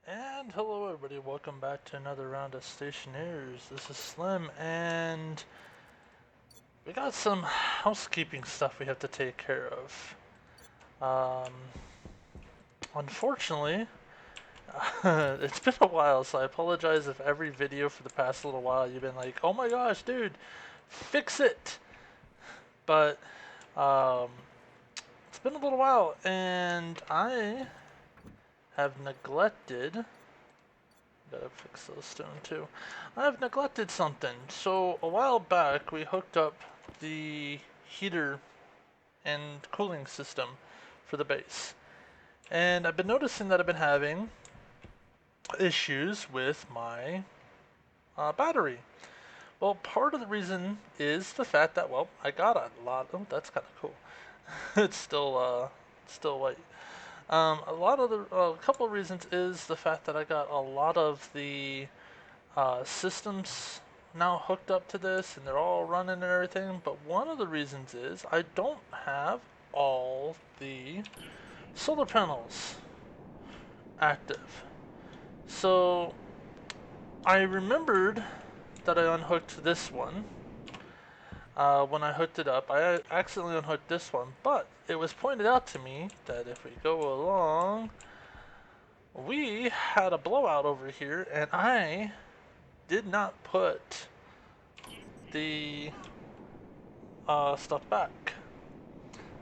And hello everybody, welcome back to another round of Stationeers. This is Slim, and we got some housekeeping stuff we have to take care of. Um, Unfortunately, it's been a while, so I apologize if every video for the past little while you've been like, oh my gosh, dude, fix it! But, um, it's been a little while, and I have neglected. Gotta fix those stone too. I've neglected something. So a while back we hooked up the heater and cooling system for the base. And I've been noticing that I've been having issues with my battery. Well, part of the reason is the fact that, well, I got a lot. Oh, that's kind of cool. It's still white. A couple of reasons is the fact that I got a lot of the systems now hooked up to this and they're all running and everything, but one of the reasons is I don't have all the solar panels active. So I remembered that I unhooked this one. When I hooked it up, I accidentally unhooked this one, but it was pointed out to me that if we go along, we had a blowout over here, and I did not put the stuff back.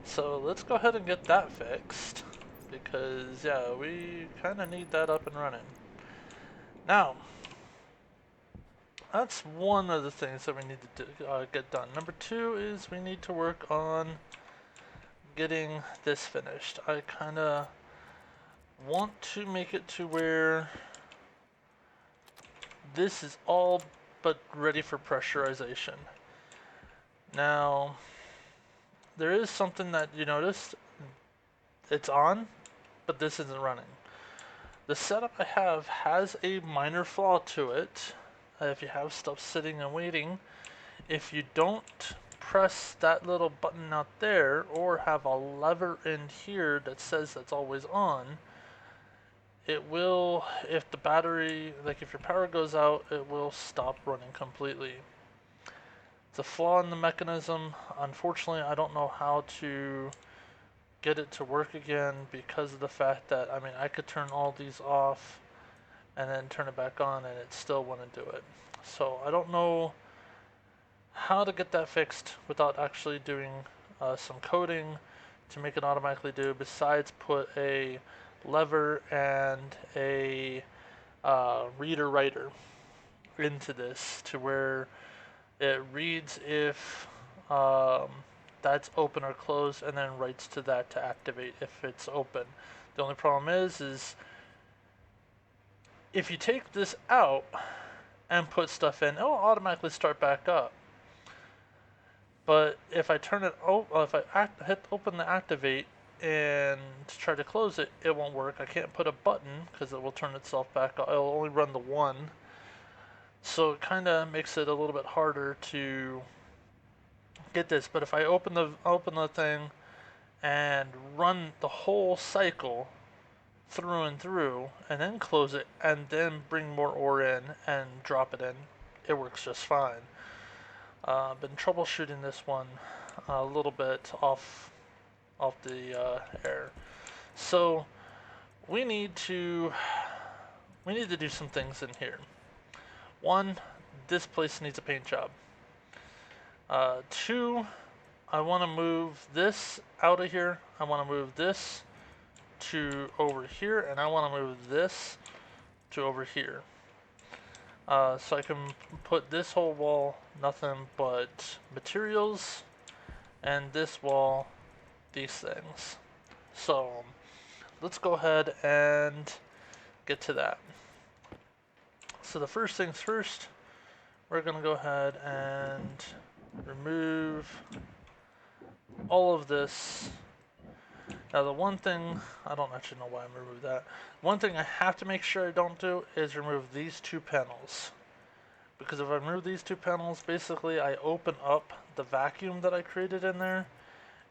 So let's go ahead and get that fixed, because yeah, we kind of need that up and running. Now, that's one of the things that we need to get done. Number two is we need to work on getting this finished. I kind of want to make it to where this is all but ready for pressurization. Now, there is something that you noticed. It's on, but this isn't running. The setup I have has a minor flaw to it. If you have stuff sitting and waiting, if you don't press that little button out there or have a lever in here that says that's always on, it will, if the battery, like if your power goes out, it will stop running completely. It's a flaw in the mechanism. Unfortunately, I don't know how to get it to work again because of the fact that, I mean, I could turn all these off and then turn it back on and it still wouldn't do it. So I don't know how to get that fixed without actually doing some coding to make it automatically do, besides put a lever and a reader writer into this to where it reads if that's open or closed and then writes to that to activate if it's open. The only problem is if you take this out and put stuff in, it will automatically start back up. But if I turn it, if I hit open the activate and try to close it, it won't work. I can't put a button because it will turn itself back up. It'll only run the one. So it kind of makes it a little bit harder to get this. But if I open the thing and run the whole cycle through and then close it and then bring more ore in and drop it in, it works just fine. Been troubleshooting this one a little bit off the air. So we need to do some things in here. One, this place needs a paint job. Two, I want to move this out of here. I want to move this to over here, and I want to move this to over here. So I can put this whole wall nothing but materials, and this wall these things. So let's go ahead and get to that. So the first things first, we're going to go ahead and remove all of this. Now the one thing, I don't actually know why I'm removing that. One thing I have to make sure I don't do is remove these two panels. Because if I remove these two panels, basically I open up the vacuum that I created in there,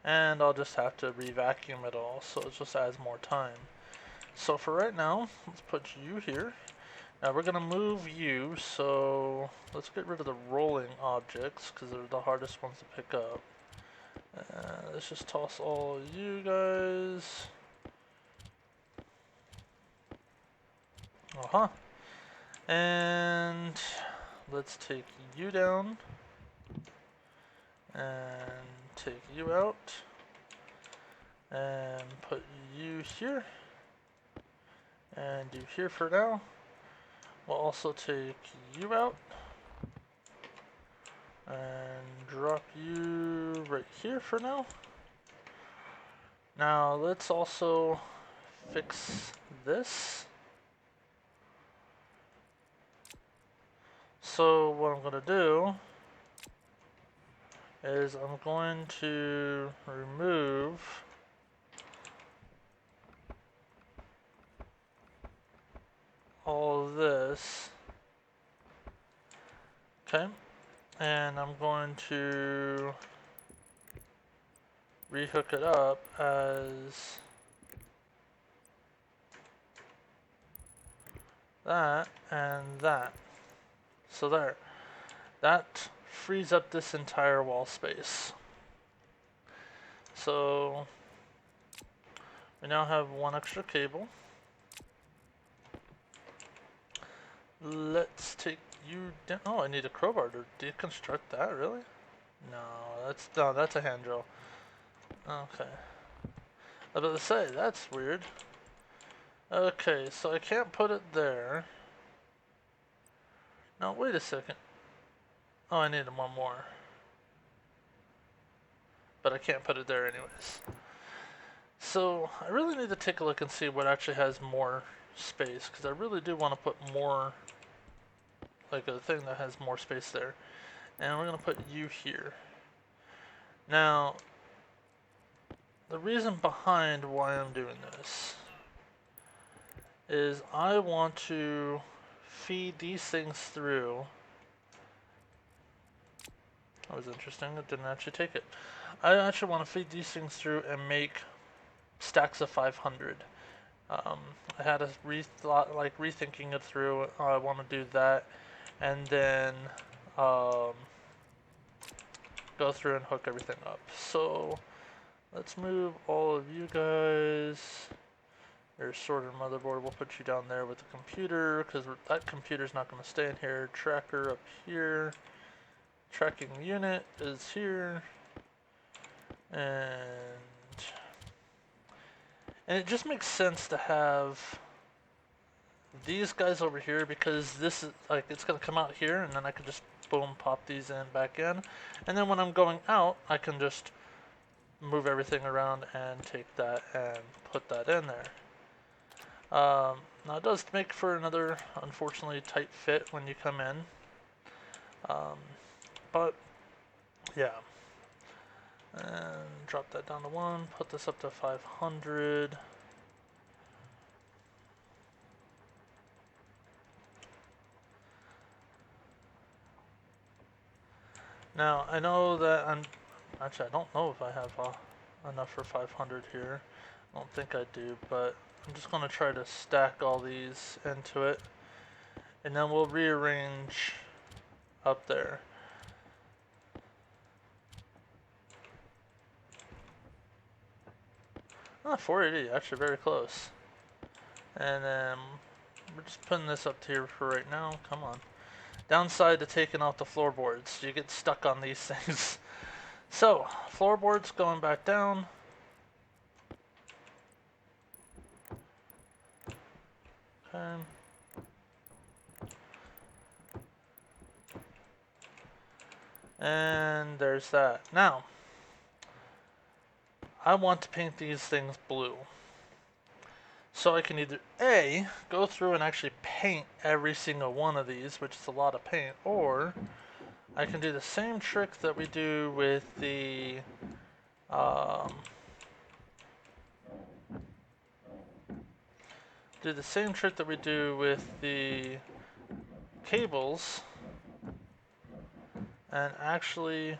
and I'll just have to re-vacuum it all, so it just adds more time. So for right now, let's put you here. Now we're gonna move you, so let's get rid of the rolling objects because they're the hardest ones to pick up. Let's just toss all you guys. Uh-huh. And let's take you down and take you out and put you here and you here for now. We'll also take you out and drop you right here for now. Now let's also fix this. So what I'm going to do is I'm going to remove all of this. Okay. And I'm going to rehook it up as that and that. So there. That frees up this entire wall space. So we now have one extra cable. Let's take you down. Oh, I need a crowbar to deconstruct that, really? No, that's a hand drill. Okay. I was about to say, that's weird. Okay, so I can't put it there. No, wait a second. Oh, I need one more. But I can't put it there anyways. So, I really need to take a look and see what actually has more space, because I really do want to put more, like a thing that has more space there. And we're going to put you here. Now, the reason behind why I'm doing this is I want to feed these things through. That was interesting, it didn't actually take it. I actually want to feed these things through and make stacks of 500. I had a rethinking it through. I want to do that, and then go through and hook everything up. So let's move all of you guys. Your sorted motherboard, we'll put you down there with the computer, because that computer's not going to stay in here. Tracker up here. Tracking unit is here. And it just makes sense to have these guys over here, because this is like, it's going to come out here, and then I can just boom pop these in back in, and then when I'm going out I can just move everything around and take that and put that in there. Now it does make for another unfortunately tight fit when you come in, but yeah. And drop that down to 1, put this up to 500. Now, I know that actually, I don't know if I have enough for 500 here. I don't think I do, but I'm just going to try to stack all these into it. And then we'll rearrange up there. Ah, 480, actually very close. And then we're just putting this up here for right now. Come on. Downside to taking off the floorboards, you get stuck on these things. So, floorboards going back down. Okay. And there's that. Now, I want to paint these things blue. So I can either A, go through and actually paint every single one of these, which is a lot of paint, or I can do the same trick that we do with the cables, and actually,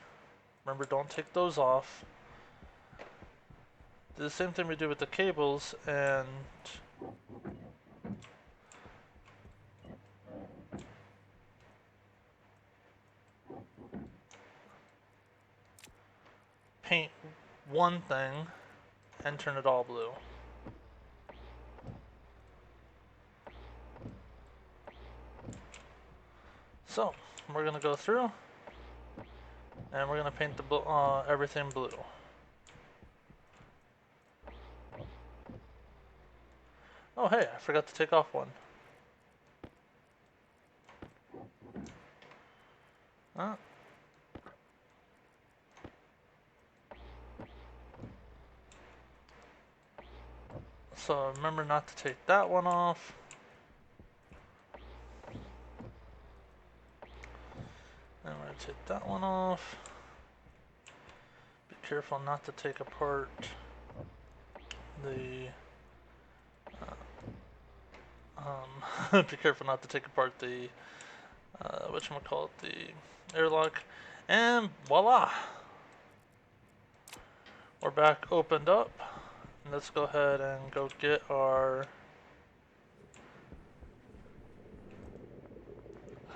remember, don't take those off. Do the same thing we do with the cables and paint one thing and turn it all blue. So we're gonna go through and we're gonna paint the everything blue. Oh hey, I forgot to take off one. So remember not to take that one off. And we're gonna take that one off. Be careful not to take apart the be careful not to take apart the whatchamacallit, the airlock. And voila! We're back opened up. And let's go ahead and go get our...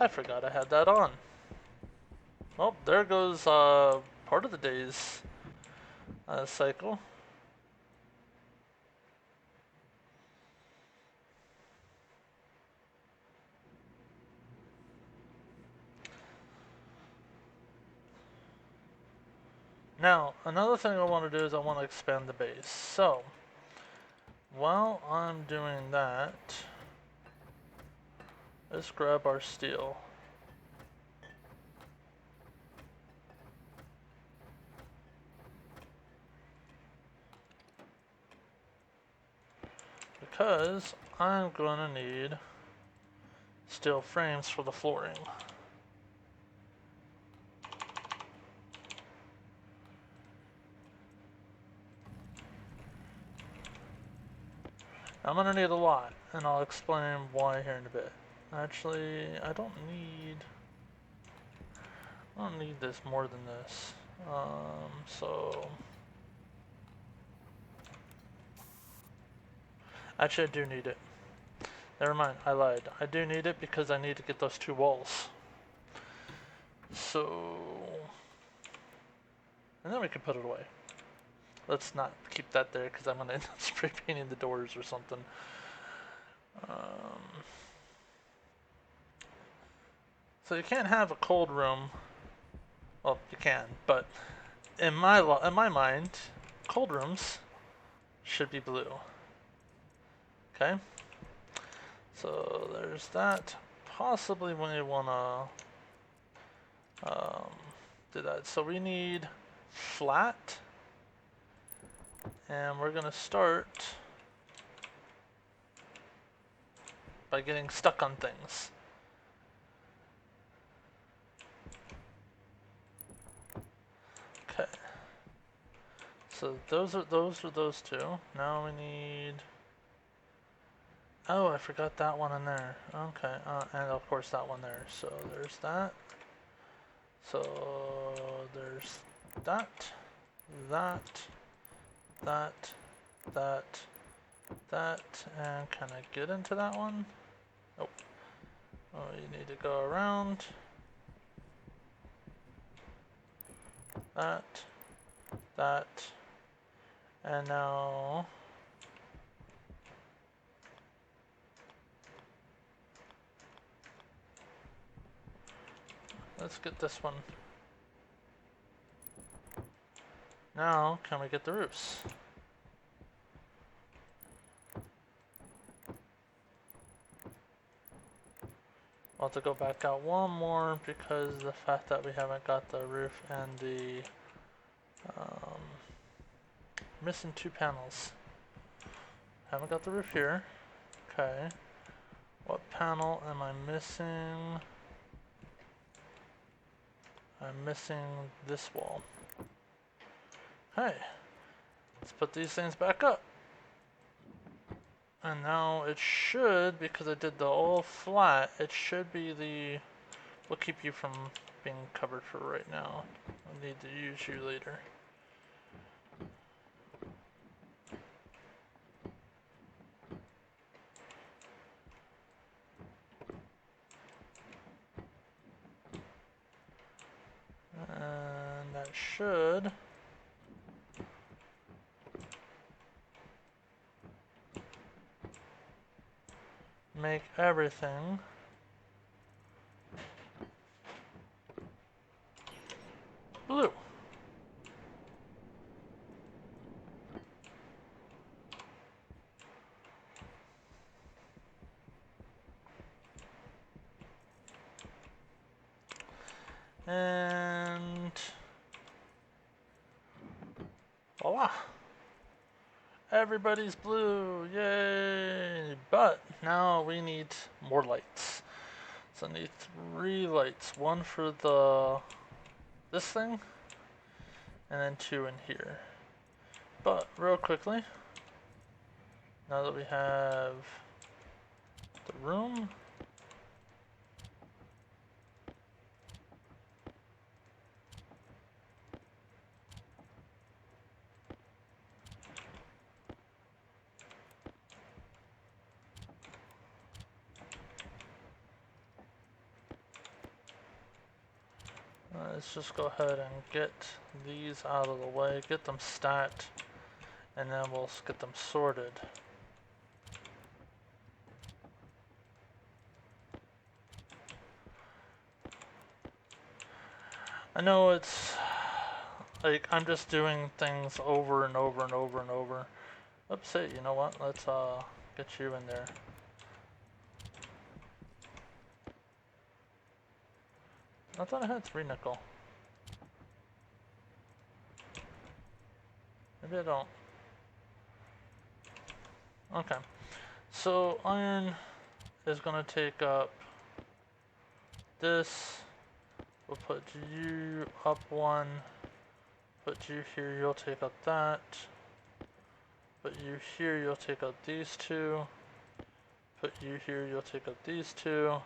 I forgot I had that on. Well, there goes part of the day's cycle. Now, another thing I want to do is I want to expand the base. So, while I'm doing that, let's grab our steel. Because I'm going to need steel frames for the flooring. I'm going to need a lot, and I'll explain why here in a bit. Actually, I don't need this more than this. So actually I do need it. Never mind, I lied. I do need it because I need to get those two walls. So, and then we can put it away. Let's not keep that there because I'm gonna end up spray painting the doors or something. So you can't have a cold room. Well, you can, but in my mind, cold rooms should be blue. Okay. So there's that. Possibly when you wanna do that. So we need flat, and we're gonna start by getting stuck on things. Okay. So those are those two. Now we need. Oh, I forgot that one in there. Okay, and of course that one there. So there's that. So there's that, that, and can I get into that one? Nope. Oh, you need to go around. That, and now let's get this one. Now, can we get the roofs? I'll have to go back out one more because the fact that we haven't got the roof and the missing two panels. Haven't got the roof here. Okay. What panel am I missing? I'm missing this wall. Okay. Let's put these things back up. And now it should, because I did the all flat, it should be the... We'll keep you from being covered for right now. I'll need to use you later. And that should make everything blue. And voila. Everybody's blue, yay! But now we need more lights. So I need 3 lights. One for this thing, and then 2 in here. But real quickly, now that we have the room, let's just go ahead and get these out of the way, get them stacked, and then we'll get them sorted. I know it's like I'm just doing things over and over and over and over. Oops, hey, you know what? Let's get you in there. I thought I had 3 nickel. Maybe I don't. Okay. So iron is gonna take up this. We'll put you up 1. Put you here, you'll take up that. Put you here, you'll take up these 2. Put you here, you'll take up these 2.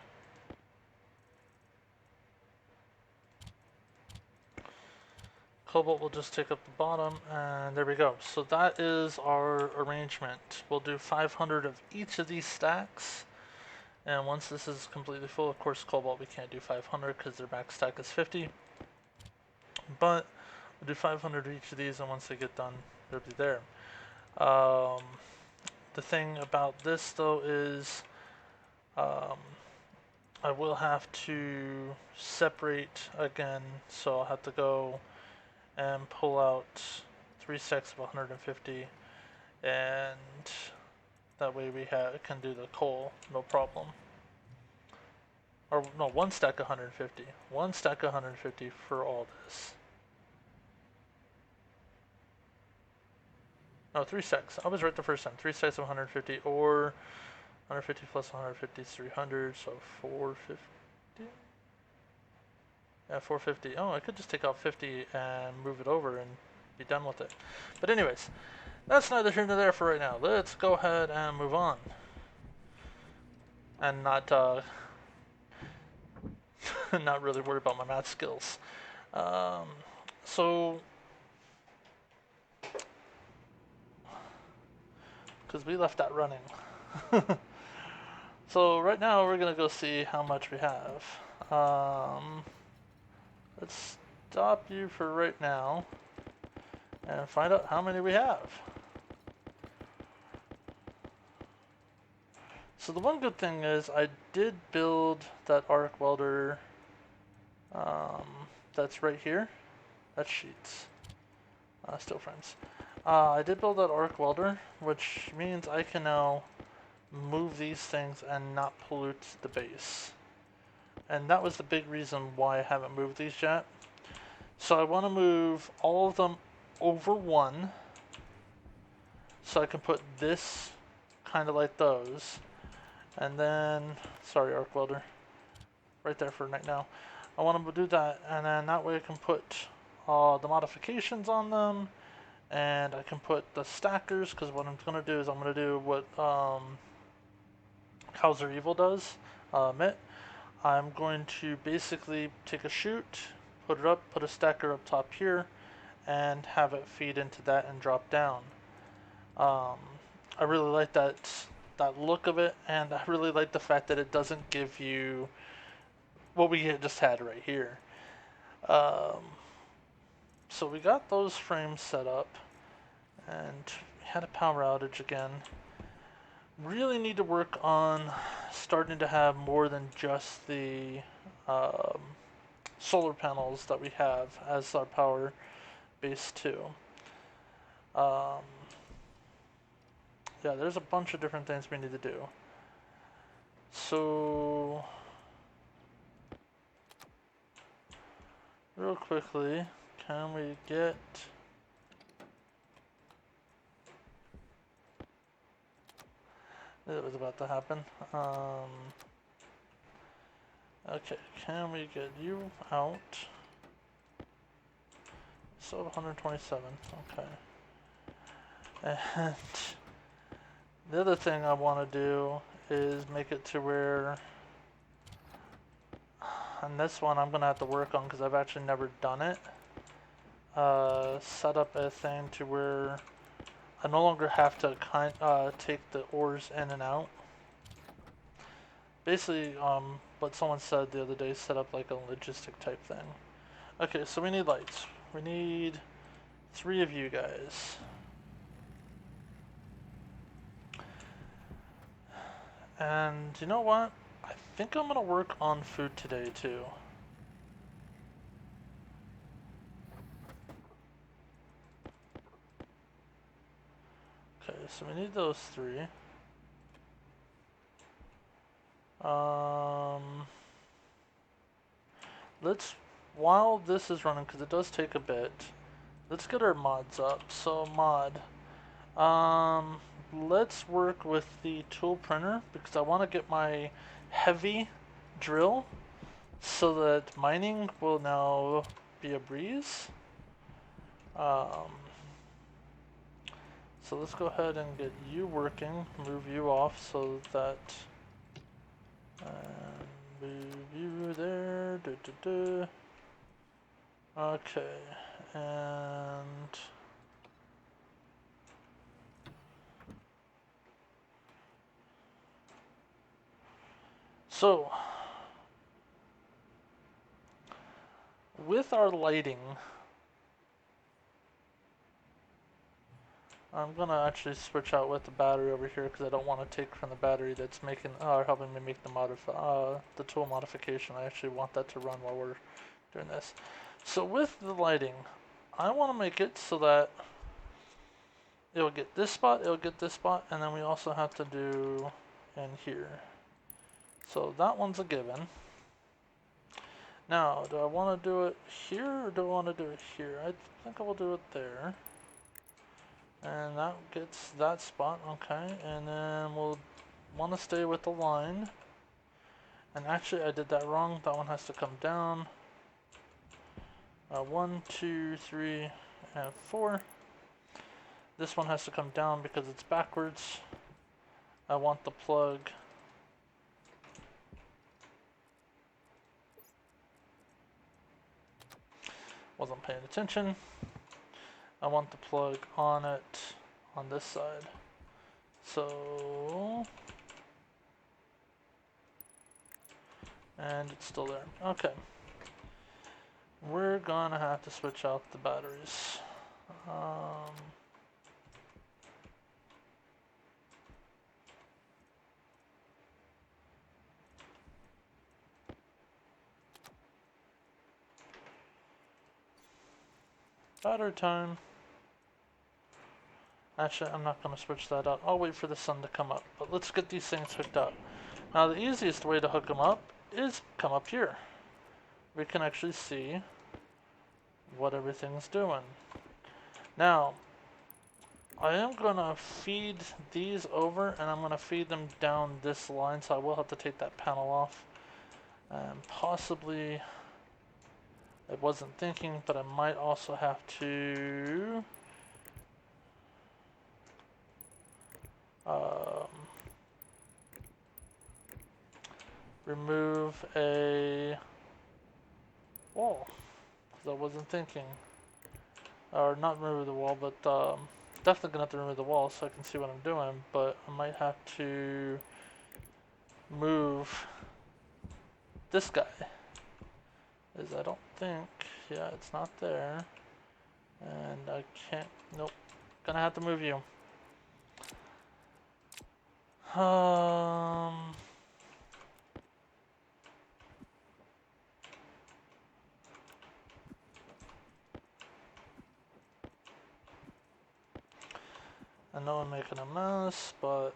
Cobalt will just take up the bottom, and there we go. So that is our arrangement. We'll do 500 of each of these stacks, and once this is completely full, of course Cobalt we can't do 500 because their max stack is 50. But we'll do 500 of each of these, and once they get done, they'll be there. The thing about this though is I will have to separate again, so I'll have to go and pull out 3 stacks of 150, and that way we can do the coal, no problem. Or no, 1 stack 150. 1 stack 150 for all this. No, 3 stacks. I was right the first time. 3 stacks of 150, or 150 plus 150 is 300, so 450. Yeah, 450. Oh, I could just take out 50 and move it over and be done with it. But anyways, that's neither here nor there for right now. Let's go ahead and move on. And not not really worry about my math skills. So, because we left that running. So right now we're gonna go see how much we have. Let's stop you for right now and find out how many we have. So the one good thing is I did build that arc welder that's right here. That's sheets. Steel frames. I did build that arc welder, which means I can now move these things and not pollute the base. And that was the big reason why I haven't moved these yet. So I want to move all of them over 1, so I can put this kind of like those. And then, sorry arc welder, right there for right now. I want to do that, and then that way I can put the modifications on them, and I can put the stackers, because what I'm going to do is I'm going to do what Hauser Evil does, Mitt. I'm going to basically take a chute, put it up, put a stacker up top here, and have it feed into that and drop down. I really like that look of it, and I really like the fact that it doesn't give you what we just had right here. So we got those frames set up, and we had a power outage again. Really need to work on starting to have more than just the um, solar panels that we have as our power base too. Um, yeah, there's a bunch of different things we need to do. So, real quickly, can we get... It was about to happen. Okay, can we get you out? So 127, okay. And the other thing I want to do is make it to where, and this one I'm going to have to work on because I've actually never done it. Set up a thing to where I no longer have to take the ores in and out. Basically, what someone said the other day, set up like a logistic type thing. Okay, so we need lights. We need 3 of you guys. And you know what? I think I'm gonna work on food today too. Okay, so we need those 3. Let's, while this is running, because it does take a bit, let's get our mods up. So mod, let's work with the tool printer because I want to get my heavy drill so that mining will now be a breeze. So let's go ahead and get you working, move you off so that, move you there, Okay, and so with our lighting, I'm gonna actually switch out with the battery over here because I don't want to take from the battery that's making, helping me make the tool modification. I actually want that to run while we're doing this. So with the lighting, I want to make it so that it'll get this spot, it'll get this spot, and then we also have to do in here. So that one's a given. Now, do I want to do it here or do I want to do it here? I think I will do it there. And that gets that spot, okay. And then we'll want to stay with the line. And actually, I did that wrong. That one has to come down. 1, 2, 3, and 4. This one has to come down because it's backwards. I want the plug. Wasn't paying attention. I want the plug on it on this side. So, and it's still there. Okay. We're gonna have to switch out the batteries. Battery time. Actually, I'm not going to switch that out. I'll wait for the sun to come up. But let's get these things hooked up. Now, the easiest way to hook them up is come up here. We can actually see what everything's doing. Now, I am going to feed these over, and I'm going to feed them down this line, so I will have to take that panel off. And possibly, I wasn't thinking, but I might also have to... remove a wall, because I wasn't thinking. Or not remove the wall, but definitely gonna have to remove the wall so I can see what I'm doing, but I might have to move this guy. Is I don't think, yeah, it's not there. And I can't, nope. Gonna have to move you. know I'm making a mess, but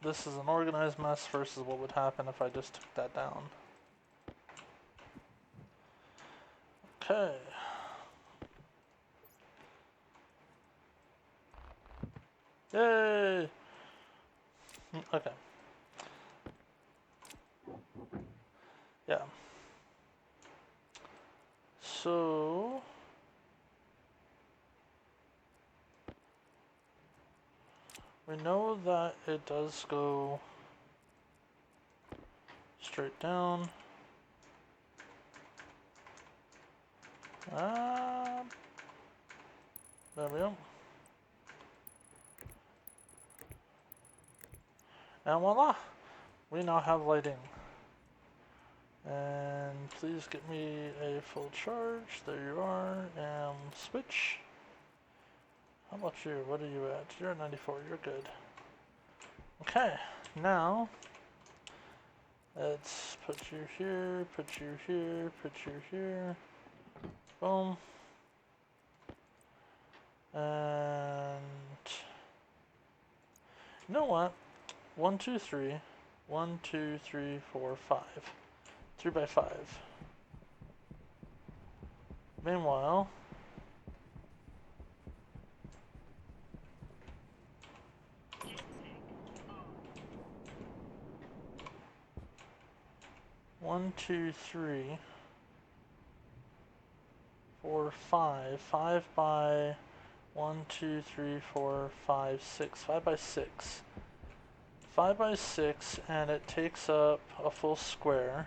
this is an organized mess versus what would happen if I just took that down. Okay. Yay! Okay. Yeah. So we know that it does go straight down. There we go. And voila! We now have lighting. And please get me a full charge. There you are. And switch. How about you? What are you at? You're at 94. You're good. Okay. Now, let's put you here, put you here, put you here. Boom. And you know what? 1, 2, 3. 1, 2, 3, 4, 5. 3 by 5. Meanwhile, one, two, three, 4, 5. 5 by 1, 2, 3, 4, 5, 6. 5 by 6. 5 by 6, and it takes up a full square.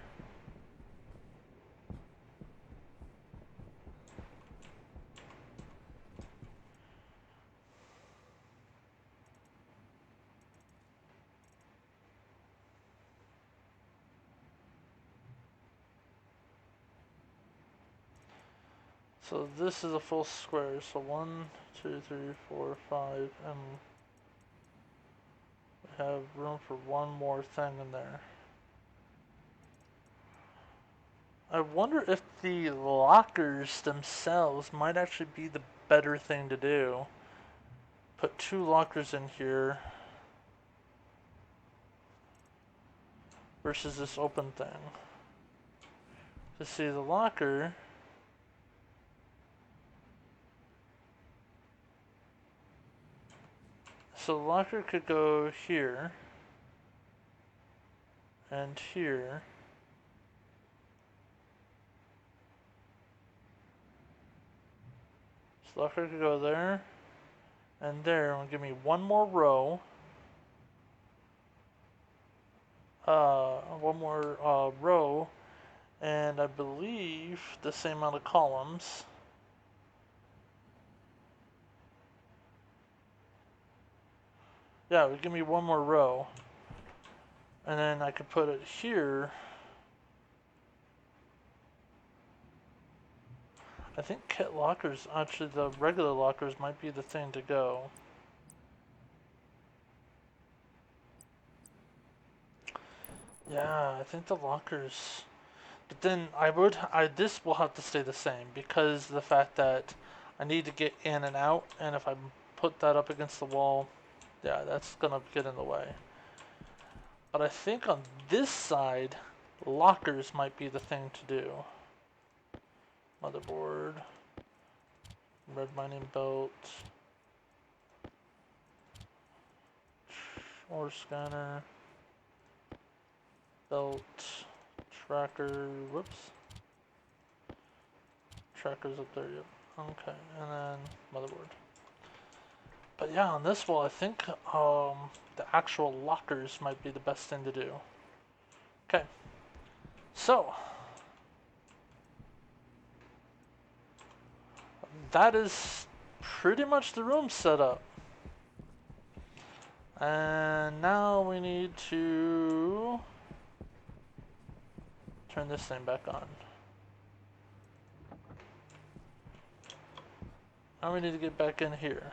So this is a full square. So 1, 2, 3, 4, 5, and we have room for one more thing in there. I wonder if the lockers themselves might actually be the better thing to do. Put 2 lockers in here versus this open thing. To see the locker, so the locker could go here and here. So the locker could go there and there, and give me one more row. One more row, and I believe the same amount of columns. Yeah, it would give me one more row. And then I could put it here. I think kit lockers, actually the regular lockers might be the thing to go. Yeah, I think the lockers. But then this will have to stay the same because the fact that I need to get in and out, and if I put that up against the wall, yeah, that's gonna get in the way. But I think on this side, lockers might be the thing to do. Motherboard, red mining belt, ore scanner, belt, tracker, whoops. Tracker's up there, yep. Okay, and then motherboard. But yeah, on this wall, I think the actual lockers might be the best thing to do. Okay, so that is pretty much the room set up. And now we need to turn this thing back on. Now we need to get back in here.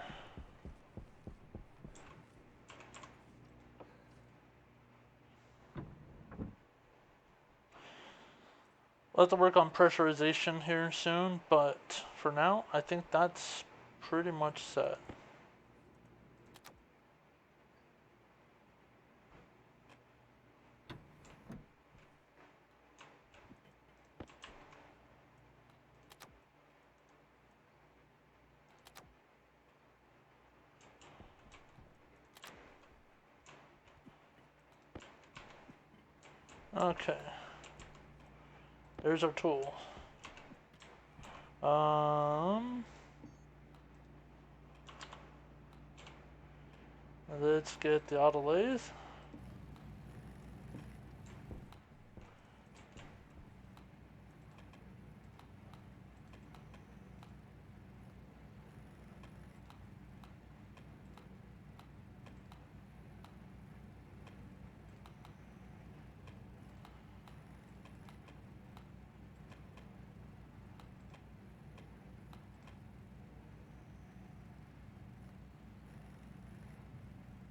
We'll have to work on pressurization here soon, but for now, I think that's pretty much set. Okay. There's our tool. Let's get the Autolathe.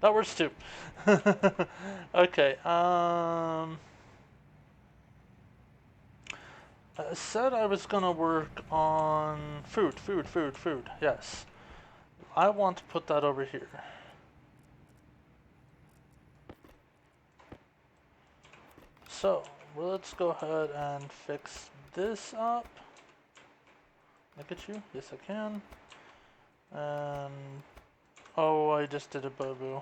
That works too. Okay, I said I was gonna work on food. Yes. I want to put that over here. So, let's go ahead and fix this up. Look at you. Yes, I can. And, oh, I just did a boo-boo.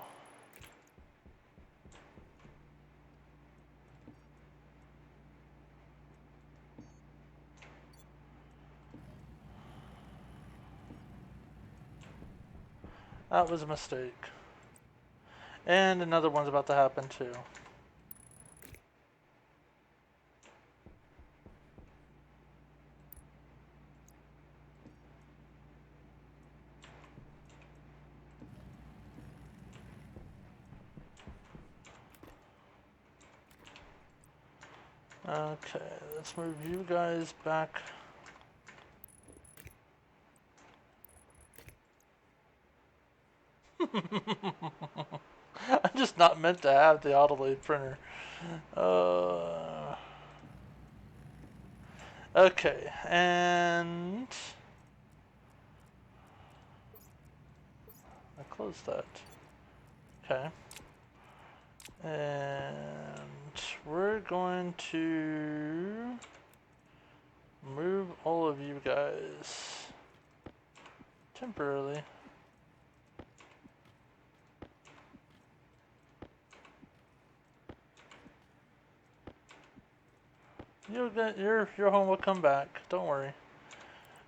That was a mistake. And another one's about to happen too. Okay, let's move you guys back. I'm just not meant to have the Autolathe printer. Okay, and I closed that. Okay. And we're going to move all of you guys temporarily. You'll get your home will come back. Don't worry.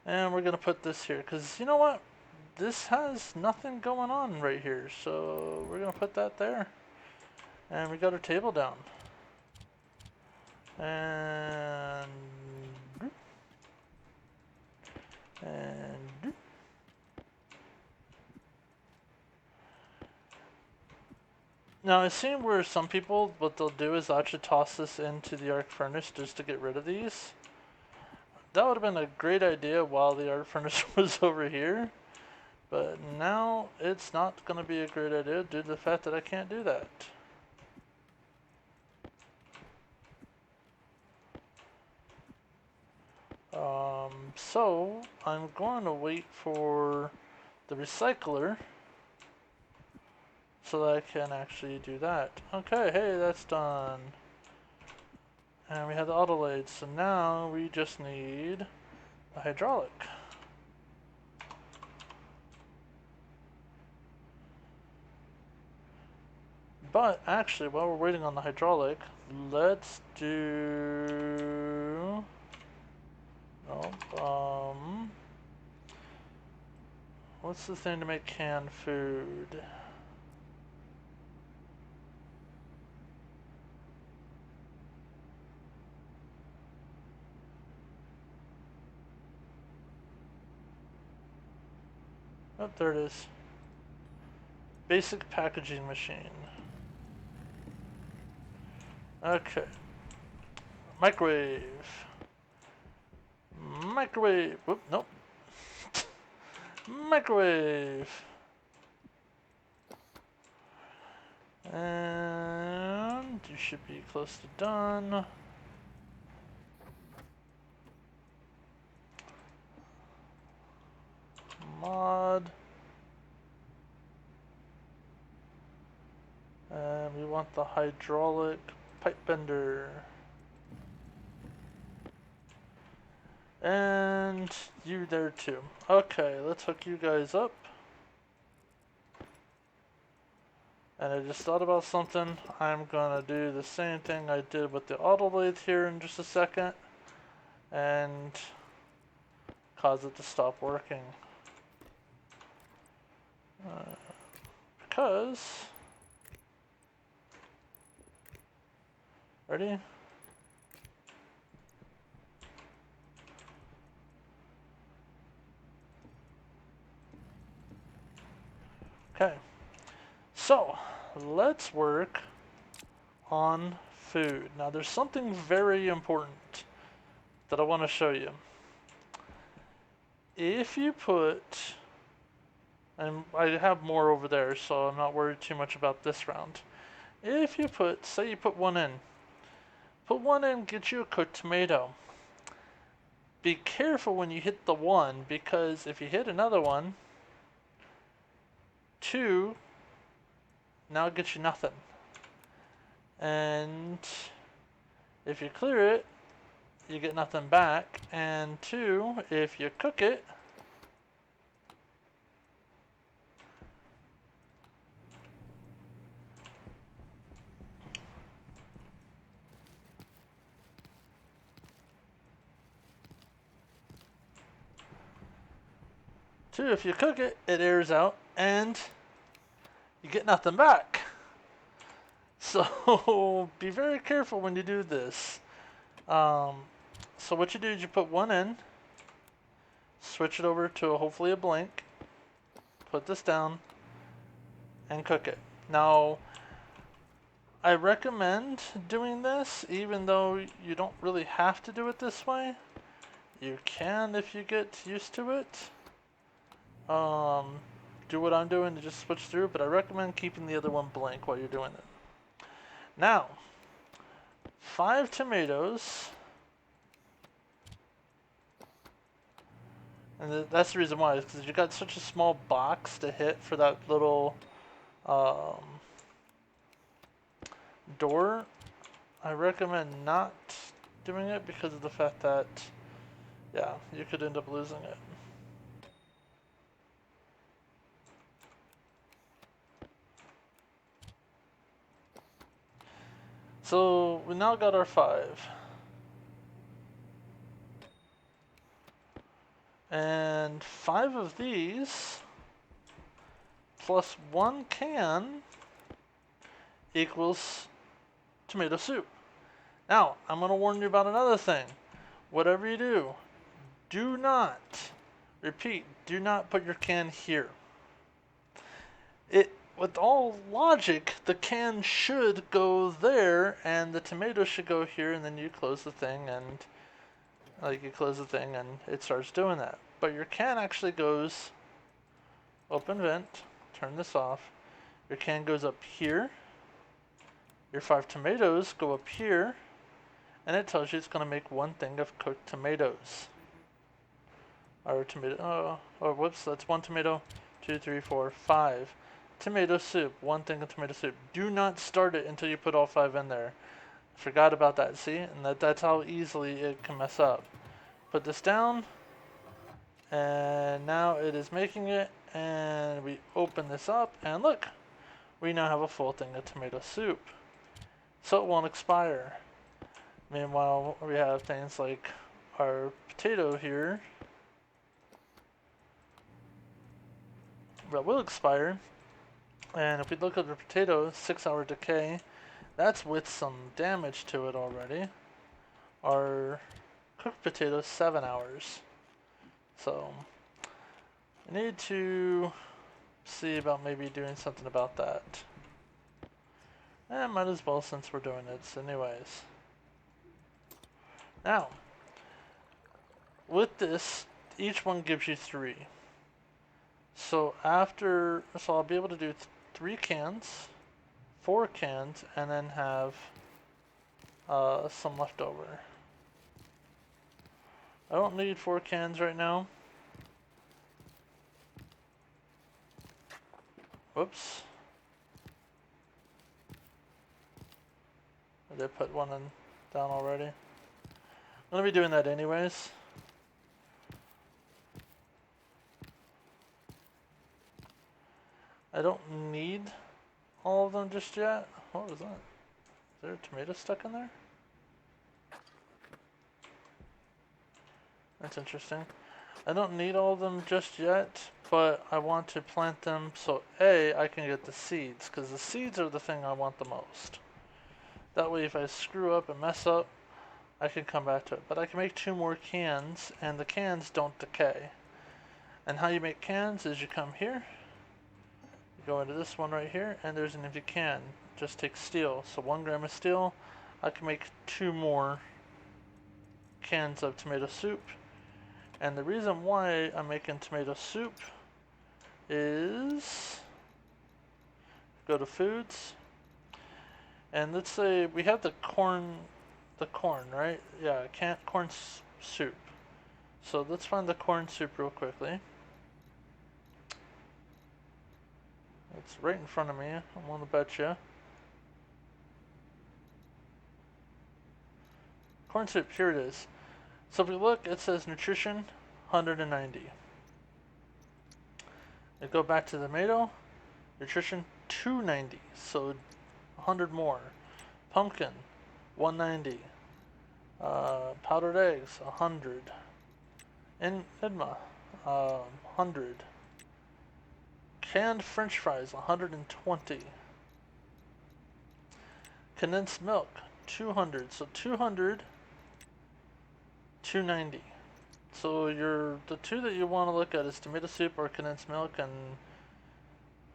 And we're gonna put this here because you know what? This has nothing going on right here, so we're gonna put that there. And we got our table down. And now I've seen where some people, what they'll do is actually toss this into the arc furnace just to get rid of these. That would have been a great idea while the arc furnace was over here. But now it's not going to be a great idea due to the fact that I can't do that. So I'm going to wait for the recycler so that I can actually do that. Okay, hey, that's done. And we have the autolathe, so now we just need a hydraulic. But actually, while we're waiting on the hydraulic, let's do... Oh, what's the thing to make canned food? Oh, there it is. Basic packaging machine. Okay. Microwave. Microwave. Whoop, nope. Microwave. And you should be close to done. Mod. And we want the hydraulic pipe bender. And you there too. Okay, let's hook you guys up. And I just thought about something. I'm gonna do the same thing I did with the Autolathe here in just a second and cause it to stop working. Because, ready? Okay, so let's work on food. Now there's something very important that I want to show you. If you put, and I have more over there, so I'm not worried too much about this round. If you put, say you put one in, get you a cooked tomato. Be careful when you hit the one, because if you hit another one, two now gets you nothing. And if you clear it, you get nothing back. And two, if you cook it, it airs out and you get nothing back. So be very careful when you do this. So what you do is you put one in, switch it over to hopefully a blank, put this down, and cook it. Now, I recommend doing this even though you don't really have to do it this way. You can if you get used to it. Do what I'm doing to just switch through, but I recommend keeping the other one blank while you're doing it. Now, 5 tomatoes, and that's the reason why, is because you got such a small box to hit for that little door. I recommend not doing it because of the fact that, yeah, you could end up losing it. So we now got our 5. And 5 of these plus 1 can equals tomato soup. Now, I'm going to warn you about another thing. Whatever you do, do not, repeat, do not put your can here. With all logic, the can should go there, and the tomato should go here, and then you close the thing, and it starts doing that. But your can actually goes, open vent, turn this off, your can goes up here, your 5 tomatoes go up here, and it tells you it's going to make 1 thing of cooked tomatoes. Or tomato, whoops, that's 1 tomato, 2, 3, 4, 5. Tomato soup, 1 thing of tomato soup. Do not start it until you put all 5 in there. Forgot about that, see? And that's how easily it can mess up. Put this down, and now it is making it, and we open this up, and look, we now have a full thing of tomato soup. So it won't expire. Meanwhile, we have things like our potato here that will expire. And if we look at the potato, 6-hour decay, that's with some damage to it already. Our cooked potato, 7 hours. So, I need to see about maybe doing something about that. Might as well since we're doing it anyways. Now, with this, each one gives you 3. So I'll be able to do 3 cans, 4 cans, and then have some left over. I don't need 4 cans right now. Whoops. I did put one down already. I'm going to be doing that anyways. I don't need all of them just yet. What was that? Is there a tomato stuck in there? That's interesting. I don't need all of them just yet, but I want to plant them so A, I can get the seeds, because the seeds are the thing I want the most. That way if I screw up and mess up, I can come back to it. But I can make 2 more cans, and the cans don't decay. And how you make cans is you come here, you go into this one right here, and there's an empty can. Just take steel. So 1 gram of steel, I can make 2 more cans of tomato soup. And the reason why I'm making tomato soup is, go to foods, and let's say we have the corn, right? Yeah, corn soup. So let's find the corn soup real quickly. It's right in front of me, I'm gonna bet you. Corn soup, here it is. So if we look, it says nutrition 190. I go back to the tomato, nutrition 290, so 100 more. Pumpkin 190. Powdered eggs 100. Enma 100. Canned French fries 120. Condensed milk 200. So 200, 290. So the 2 that you want to look at is tomato soup or condensed milk. And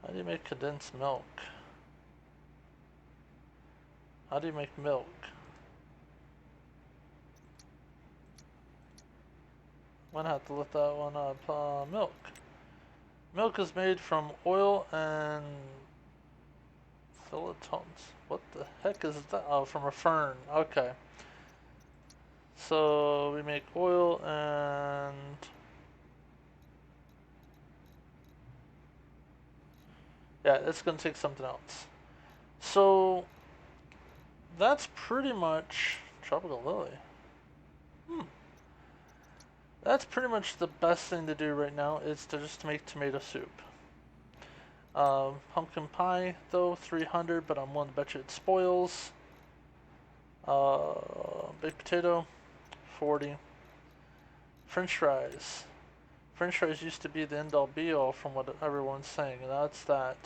how do you make condensed milk? How do you make milk? I'm gonna have to look that one up. Milk. Milk is made from oil and Philitones. What the heck is that? Oh, from a fern. Okay. So we make oil and yeah, it's gonna take something else. So that's pretty much tropical lily. That's pretty much the best thing to do right now is to just make tomato soup. Pumpkin pie though 300, but I'm willing to bet you it spoils. Baked potato 40. French fries. French fries used to be the end all be all from what everyone's saying, and that's that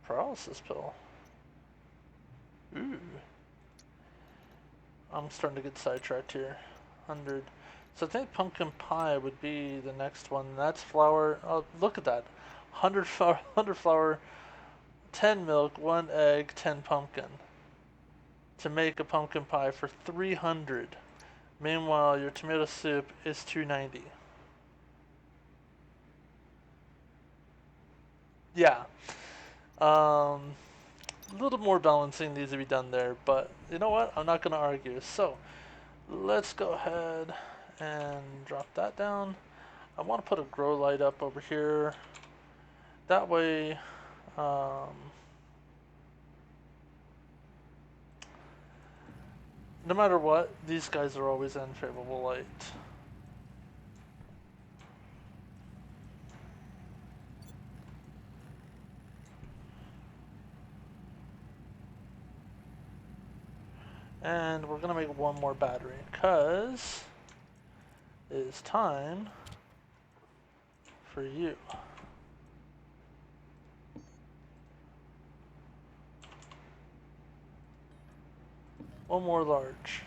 paralysis pill. Ooh. I'm starting to get sidetracked here. 100. So I think pumpkin pie would be the next one. That's flour. Oh, look at that. 100 flour, 100 flour, 10 milk, 1 egg, 10 pumpkin. To make a pumpkin pie for 300. Meanwhile, your tomato soup is 290. Yeah. A little more balancing needs to be done there, but you know what? I'm not going to argue. So, let's go ahead and drop that down. I want to put a grow light up over here. That way, no matter what, these guys are always in favorable light. And we're gonna make 1 more battery, because it is time for you. One more large.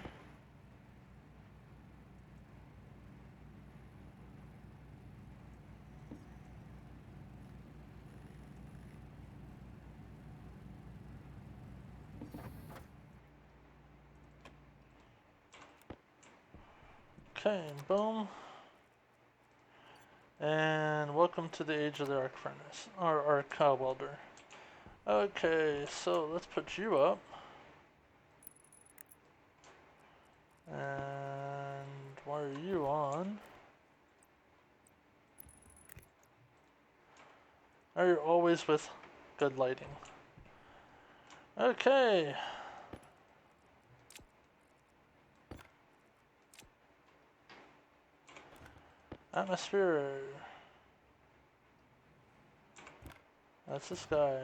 Okay, boom. And welcome to the age of the arc furnace, or arc welder. Okay, so let's put you up. And why are you on? Are you always with good lighting? Okay. Atmosphere. That's this guy.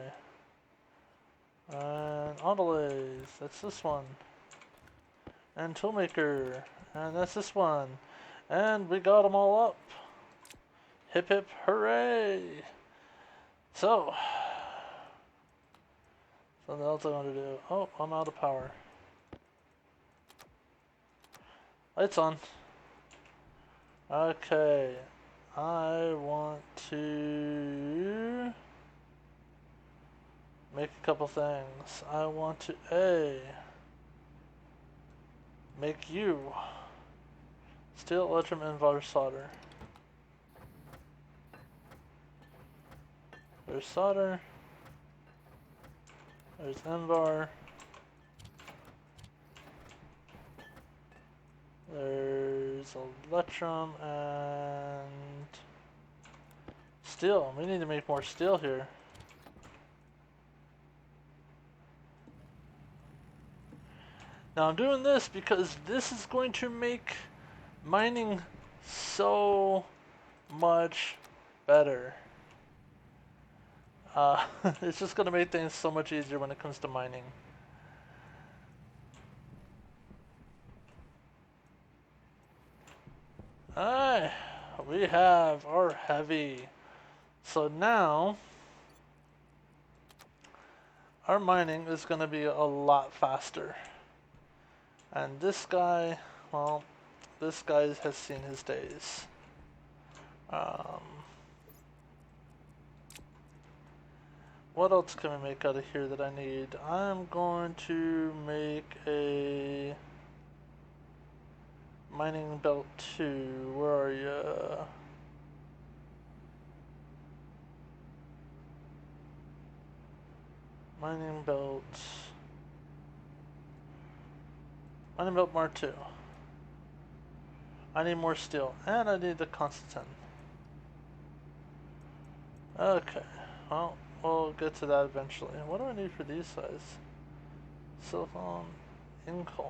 And Autolathe, that's this one. And Toolmaker, and that's this one. And we got them all up. Hip hip hooray! So, something else I want to do. Oh, I'm out of power. Lights on. Okay, I want to make a couple things. I want to make you steel, electrum, and water solder. There's solder. There's Envar. There's electrum and steel. We need to make more steel here. Now I'm doing this because this is going to make mining so much better. It's just going to make things so much easier when it comes to mining. Alright, we have our heavy. So now, our mining is going to be a lot faster. And this guy, well, this guy has seen his days. What else can we make out of here that I need? I'm going to make a mining belt 2. Where are you? Mining belt. Mining belt Mark 2. I need more steel. And I need the Constantin. Okay. Well, we'll get to that eventually. What do I need for these size? Silicon Income.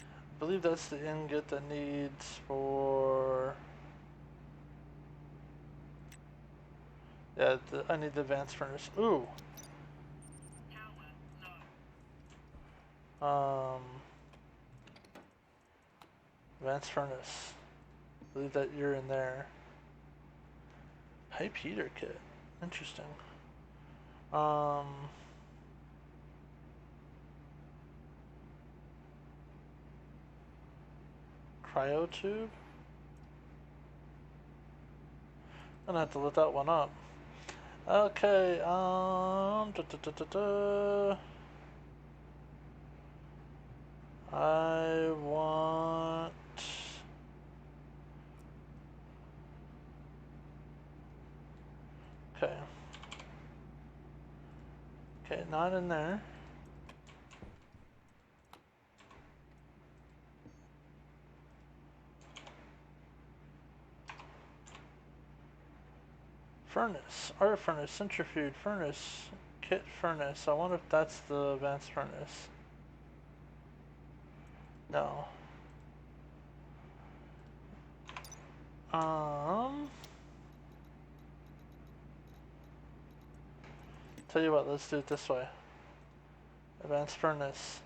I believe that's the ingot that needs for... Yeah, I need the advanced furnace. Ooh! Advanced furnace. I believe that you're in there. Pipe heater kit. Interesting. Cryo tube? I'm gonna have to look that one up. Okay, I want... Okay. Okay, not in there. Furnace, art furnace, centrifuge, furnace, kit furnace. I wonder if that's the advanced furnace. No. Tell you what, let's do it this way. Advanced furnace.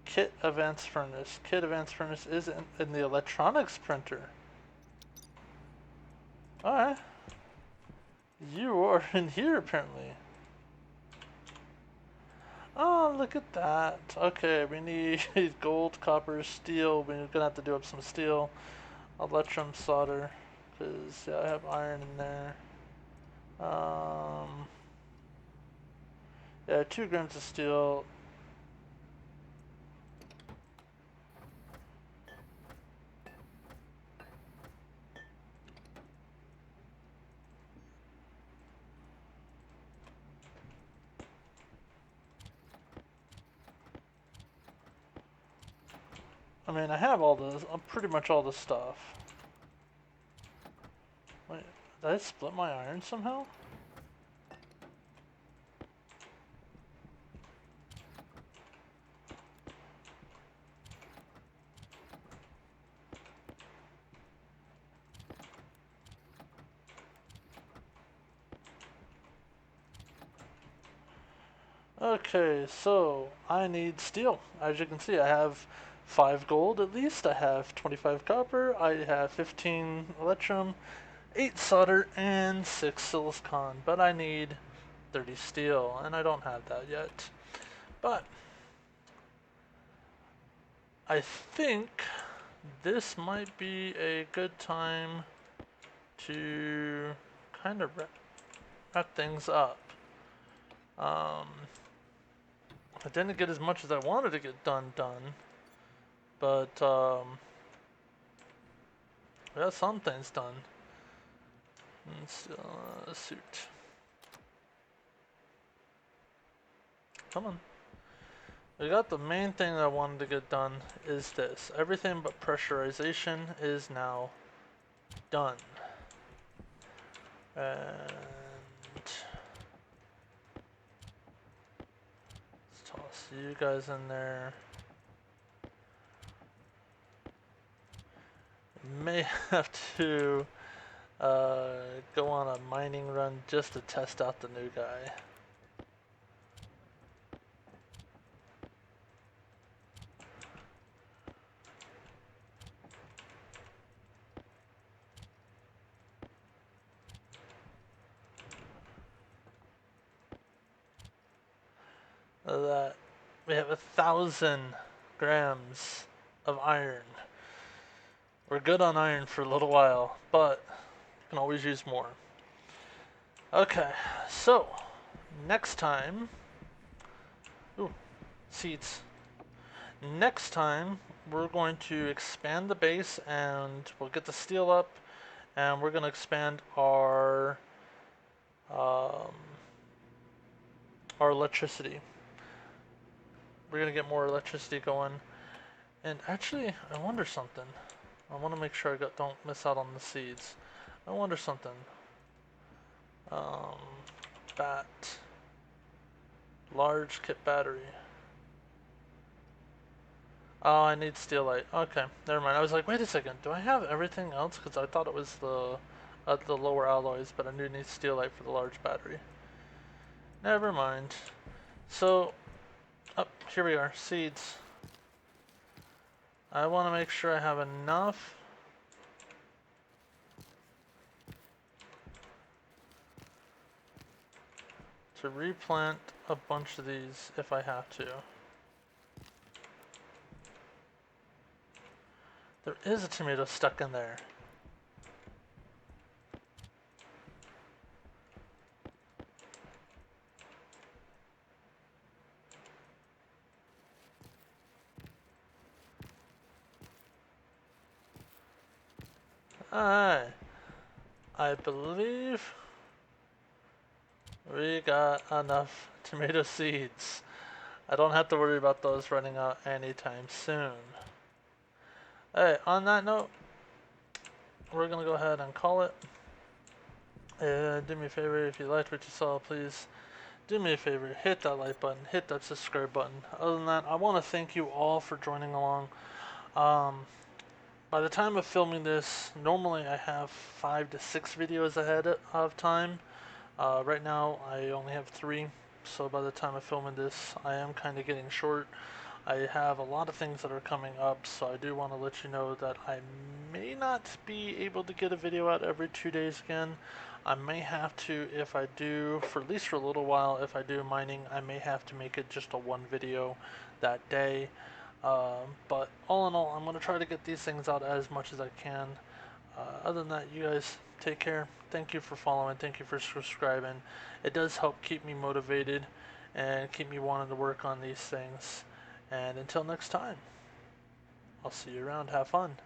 Kit advanced furnace. Kit advanced furnace is in the electronics printer. Alright. You are in here apparently. Oh, look at that. Okay, we need gold, copper, steel. We're gonna have to do up some steel. Electrum solder. Because yeah, I have iron in there. Yeah, 2 grams of steel. I mean, I have all this, pretty much all the stuff. Wait, did I split my iron somehow? Okay, so I need steel. As you can see, I have 5 gold at least, I have 25 copper, I have 15 electrum, 8 solder, and 6 silicon, but I need 30 steel, and I don't have that yet. But I think this might be a good time to kind of wrap things up. I didn't get as much as I wanted to get done, but we got some things done. And still, suit. Come on. We got the main thing that I wanted to get done is this. Everything but pressurization is now done. And let's toss you guys in there. May have to go on a mining run just to test out the new guy. That we have 1,000 grams of iron. We're good on iron for a little while, but can always use more. Okay, so next time, ooh, seeds. Next time we're going to expand the base and we'll get the steel up, and we're going to expand um, our electricity. We're going to get more electricity going. And actually, I wonder something. I want to make sure I don't miss out on the seeds. I wonder something. Um, bat. Large kit battery. Oh, I need steelite. Okay, never mind. I was like, wait a second. Do I have everything else? Because I thought it was the lower alloys, but I do need steelite for the large battery. Never mind. So, here we are. Seeds. I want to make sure I have enough to replant a bunch of these if I have to. There is a tomato stuck in there. Alright. I believe we got enough tomato seeds. I don't have to worry about those running out anytime soon. Hey, on that note, we're gonna go ahead and call it. Do me a favor, if you liked what you saw, please do me a favor, hit that like button, hit that subscribe button. Other than that, I want to thank you all for joining along. By the time of filming this, normally I have 5 to 6 videos ahead of time. Right now I only have 3, so by the time of filming this, I am kind of getting short. I have a lot of things that are coming up, so I do want to let you know that I may not be able to get a video out every 2 days again. I may have to, if I do, for at least for a little while, if I do mining, I may have to make it just a 1 video that day. But all in all, I'm going to try to get these things out as much as I can. Other than that, you guys take care. Thank you for following. Thank you for subscribing. It does help keep me motivated and keep me wanting to work on these things. And until next time, I'll see you around. Have fun.